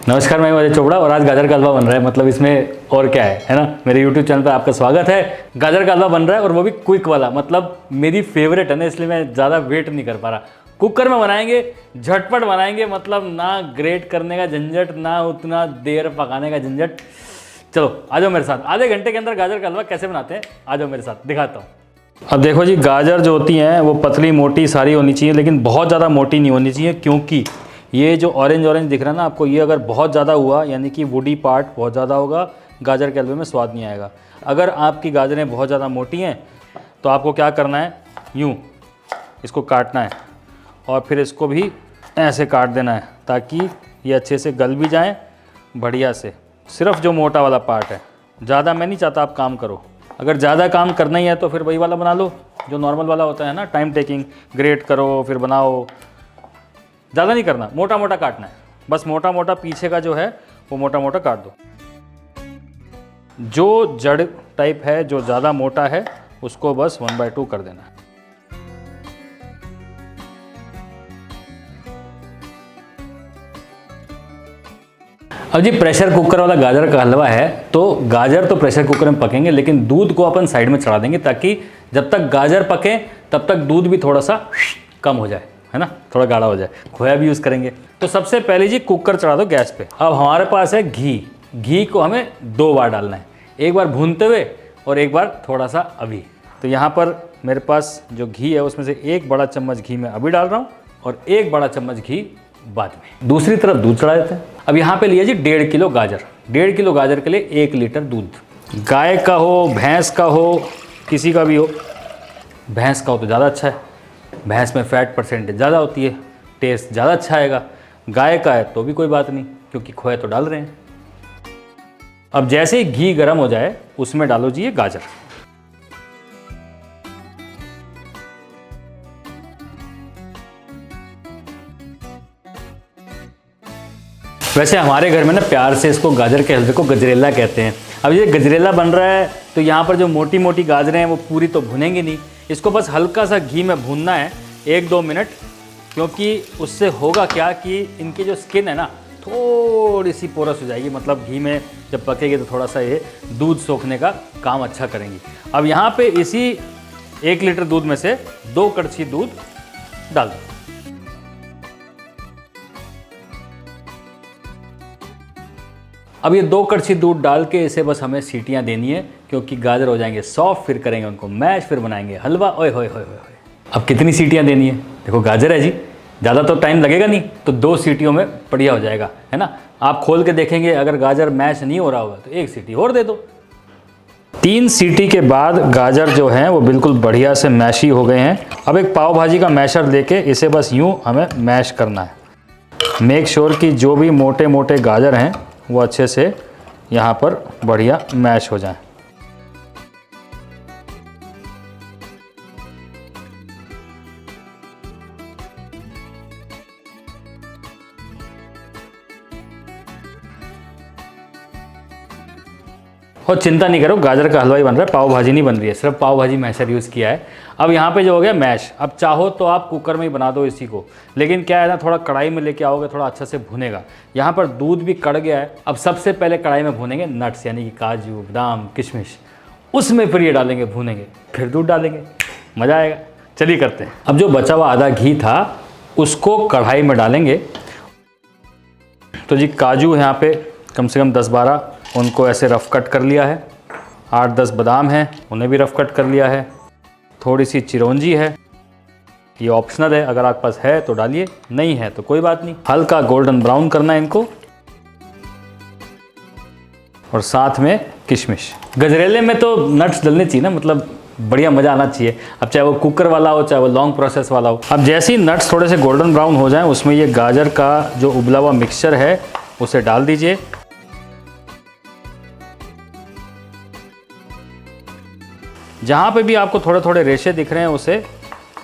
नमस्कार, मैं अजय चोपड़ा और आज गाजर का हलवा बन रहा है। मतलब इसमें और क्या है ना। मेरे YouTube चैनल पर आपका स्वागत है। गाजर का हलवा बन रहा है और वो भी क्विक वाला, मतलब मेरी फेवरेट है ना, इसलिए मैं ज़्यादा वेट नहीं कर पा रहा। कुकर में बनाएंगे, झटपट बनाएंगे, मतलब ना ग्रेट करने का झंझट, ना उतना देर पकाने का झंझट। चलो आ जाओ मेरे साथ, आधे घंटे के अंदर गाजर का हलवा कैसे बनाते हैं आ जाओ मेरे साथ, दिखाता हूँ। अब देखो जी, गाजर जो होती हैं वो पतली मोटी सारी होनी चाहिए, लेकिन बहुत ज़्यादा मोटी नहीं होनी चाहिए, क्योंकि ये जो ऑरेंज दिख रहा है ना आपको, ये अगर बहुत ज़्यादा हुआ यानी कि वुडी पार्ट बहुत ज़्यादा होगा, गाजर के हलवे में स्वाद नहीं आएगा। अगर आपकी गाजरें बहुत ज़्यादा मोटी हैं तो आपको क्या करना है, यूँ इसको काटना है और फिर इसको भी ऐसे काट देना है ताकि ये अच्छे से गल भी जाएँ बढ़िया से। सिर्फ जो मोटा वाला पार्ट है, ज़्यादा मैं नहीं चाहता आप काम करो। अगर ज़्यादा काम करना ही है तो फिर वही वाला बना लो जो नॉर्मल वाला होता है ना, टाइम टेकिंग, ग्रेट करो फिर बनाओ। ज़्यादा नहीं करना, मोटा मोटा काटना है, बस मोटा मोटा पीछे का जो है वो मोटा मोटा काट दो। जो जड़ टाइप है, जो ज़्यादा मोटा है, उसको बस 1/2 कर देना है। अब जी प्रेशर कुकर वाला गाजर का हलवा है, तो गाजर तो प्रेशर कुकर में पकेंगे, लेकिन दूध को अपन साइड में चढ़ा देंगे ताकि जब तक गाजर पके तब तक दूध भी थोड़ा सा कम हो जाए, है ना, थोड़ा गाढ़ा हो जाए। खोया भी यूज़ करेंगे। तो सबसे पहले जी कुकर चढ़ा दो गैस पे। अब हमारे पास है घी को हमें 2 बार डालना है, एक बार भूनते हुए और एक बार थोड़ा सा अभी। तो यहाँ पर मेरे पास जो घी है उसमें से 1 बड़ा चम्मच घी मैं अभी डाल रहा हूँ और 1 बड़ा चम्मच घी बाद में। दूसरी तरफ दूध चढ़ा देते हैं। अब यहाँ पे लिया जी 1.5 किलो गाजर। 1.5 किलो गाजर के लिए 1 लीटर दूध। गाय का हो, भैंस का हो, किसी का भी हो। भैंस का हो तो ज़्यादा अच्छा है, भैंस में फैट परसेंटेज ज़्यादा होती है, टेस्ट ज़्यादा अच्छा आएगा। गाय का है तो भी कोई बात नहीं, क्योंकि खोया तो डाल रहे हैं। अब जैसे ही घी गर्म हो जाए उसमें डालो जी ये गाजर। वैसे हमारे घर में ना प्यार से इसको गाजर के हलवे को गजरेला कहते हैं। अब ये गजरेला बन रहा है तो यहाँ पर जो मोटी मोटी गाजरें हैं वो पूरी तो भुनेंगे नहीं, इसको बस हल्का सा घी में भूनना है 1-2 मिनट। क्योंकि उससे होगा क्या कि इनकी जो स्किन है ना थोड़ी सी पोरस हो जाएगी, मतलब घी में जब पकेगी तो थोड़ा सा ये दूध सोखने का काम अच्छा करेंगी। अब यहाँ पे इसी 1 लीटर दूध में से 2 कड़छी दूध डाल दो। अब ये 2 कड़छी दूध डाल के इसे बस हमें सीटियाँ देनी है, क्योंकि गाजर हो जाएंगे सॉफ्ट, फिर करेंगे उनको मैश, फिर बनाएंगे हलवा। ओए होए होए होए। अब कितनी सीटियाँ देनी है, देखो गाजर है जी, ज़्यादा तो टाइम लगेगा नहीं, तो 2 सीटियों में बढ़िया हो जाएगा, है ना। आप खोल के देखेंगे, अगर गाजर मैश नहीं हो रहा होगा तो 1 सीटी और दे दो। 3 सीटी के बाद गाजर जो हैं वो बिल्कुल बढ़िया से मैशी हो गए हैं। अब एक पाव भाजी का मैशर लेके इसे बस यूँ हमें मैश करना है। मेक श्योर कि जो भी मोटे मोटे गाजर हैं वो अच्छे से यहाँ पर बढ़िया मैश हो जाए। और चिंता नहीं करो, गाजर का हलवा ही बन रहा है, पाव भाजी नहीं बन रही है, सिर्फ पाव भाजी मैशर यूज़ किया है। अब यहाँ पे जो हो गया मैश, अब चाहो तो आप कुकर में ही बना दो इसी को, लेकिन क्या है ना, थोड़ा कढ़ाई में लेके आओगे थोड़ा अच्छा से भुनेगा। यहाँ पर दूध भी कड़ गया है। अब सबसे पहले कढ़ाई में भुनेंगे नट्स, यानी कि काजू, बादाम, किशमिश, उसमें फिर ये डालेंगे भुनेंगे, फिर दूध डालेंगे, मज़ा आएगा। चलिए करते हैं। अब जो बचा हुआ आधा घी था उसको कढ़ाई में डालेंगे। तो जी काजू यहाँ पे कम से कम 10-12 उनको ऐसे रफ़ कट कर लिया है। 8-10 बादाम हैं, उन्हें भी रफ़ कट कर लिया है। थोड़ी सी चिरौंजी है, ये ऑप्शनल है, अगर आपके पास है तो डालिए, नहीं है तो कोई बात नहीं। हल्का गोल्डन ब्राउन करना है इनको। और साथ में किशमिश। गजरेले में तो नट्स डलने चाहिए ना, मतलब बढ़िया मज़ा आना चाहिए। अब चाहे वो कुकर वाला हो, चाहे वो लॉन्ग प्रोसेस वाला हो। अब जैसे ही नट्स थोड़े से गोल्डन ब्राउन हो जाएं, उसमें ये गाजर का जो उबला हुआ मिक्सचर है उसे डाल दीजिए। जहाँ पे भी आपको थोड़े थोड़े रेशे दिख रहे हैं उसे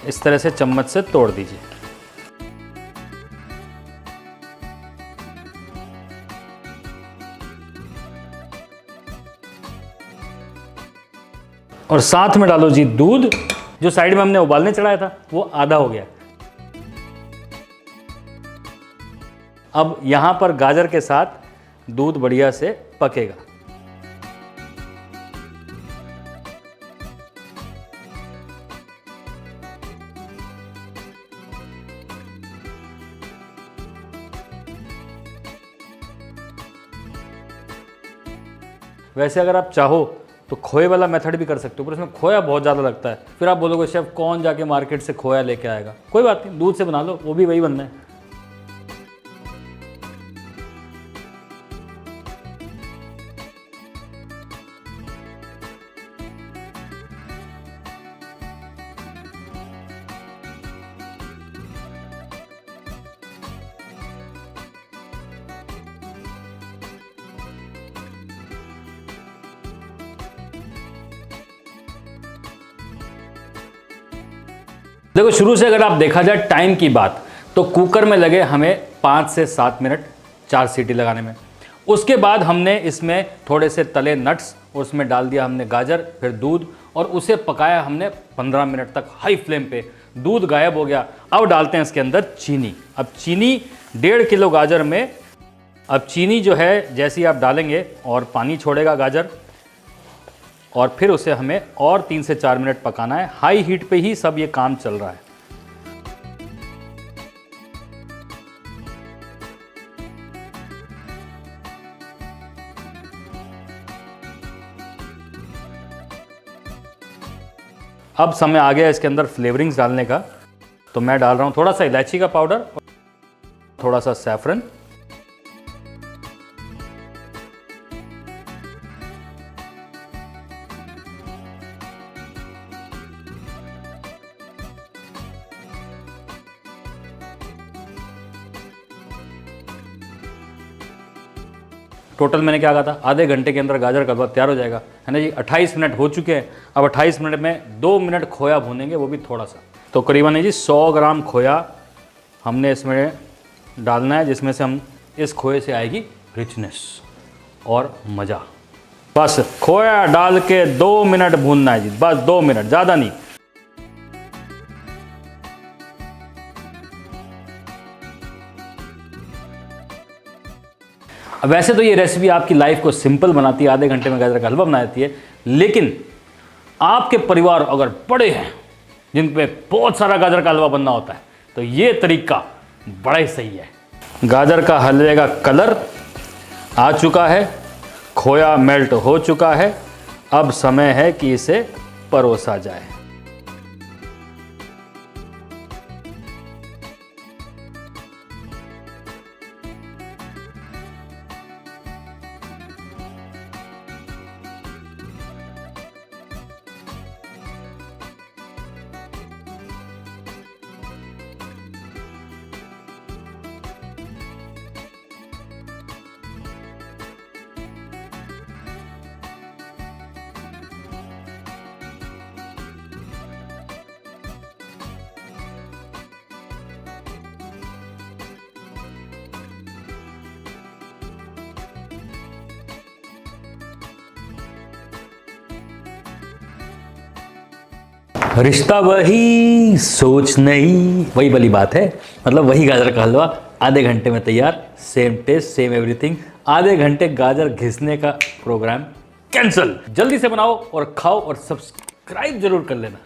इस तरह से चम्मच से तोड़ दीजिए। और साथ में डालो जी दूध, जो साइड में हमने उबालने चढ़ाया था वो आधा हो गया। अब यहाँ पर गाजर के साथ दूध बढ़िया से पकेगा। वैसे अगर आप चाहो तो खोए वाला मेथड भी कर सकते हो, पर उसमें खोया बहुत ज़्यादा लगता है। फिर आप बोलोगे शेफ कौन जाके मार्केट से खोया लेके आएगा। कोई बात नहीं, दूध से बना लो, वो भी वही बनना है। देखो शुरू से अगर आप देखा जाए टाइम की बात, तो कुकर में लगे हमें 5 से 7 मिनट 4 सीटी लगाने में। उसके बाद हमने इसमें थोड़े से तले नट्स और उसमें डाल दिया हमने गाजर, फिर दूध, और उसे पकाया हमने 15 मिनट तक हाई फ्लेम पे। दूध गायब हो गया। अब डालते हैं इसके अंदर चीनी। अब चीनी 1.5 किलो गाजर में, अब चीनी जो है जैसे ही आप डालेंगे और पानी छोड़ेगा गाजर, और फिर उसे हमें और 3 से 4 मिनट पकाना है। हाई हीट पे ही सब ये काम चल रहा है। अब समय आ गया इसके अंदर फ्लेवरिंग्स डालने का, तो मैं डाल रहा हूँ थोड़ा सा इलायची का पाउडर और थोड़ा सा सैफरन। टोटल मैंने क्या कहा था, आधे घंटे के अंदर गाजर का हलवा तैयार हो जाएगा, है ना जी। 28 मिनट हो चुके हैं। अब 28 मिनट में 2 मिनट खोया भूनेंगे, वो भी थोड़ा सा। तो करीबन है जी 100 ग्राम खोया हमने इसमें डालना है, जिसमें से हम इस खोए से आएगी रिचनेस और मज़ा। बस खोया डाल के 2 मिनट भूनना है जी, बस 2 मिनट, ज़्यादा नहीं। वैसे तो ये रेसिपी आपकी लाइफ को सिंपल बनाती है, आधे घंटे में गाजर का हलवा बना देती है, लेकिन आपके परिवार अगर बड़े हैं जिन पे बहुत सारा गाजर का हलवा बनना होता है, तो ये तरीका बड़ा ही सही है। गाजर का हलवे का कलर आ चुका है, खोया मेल्ट हो चुका है। अब समय है कि इसे परोसा जाए। रिश्ता वही सोच नहीं, वही वाली बात है। मतलब वही गाजर का हलवा आधे घंटे में तैयार, सेम टेस्ट सेम एवरीथिंग। आधे घंटे गाजर घिसने का प्रोग्राम कैंसिल। जल्दी से बनाओ और खाओ, और सब्सक्राइब जरूर कर लेना।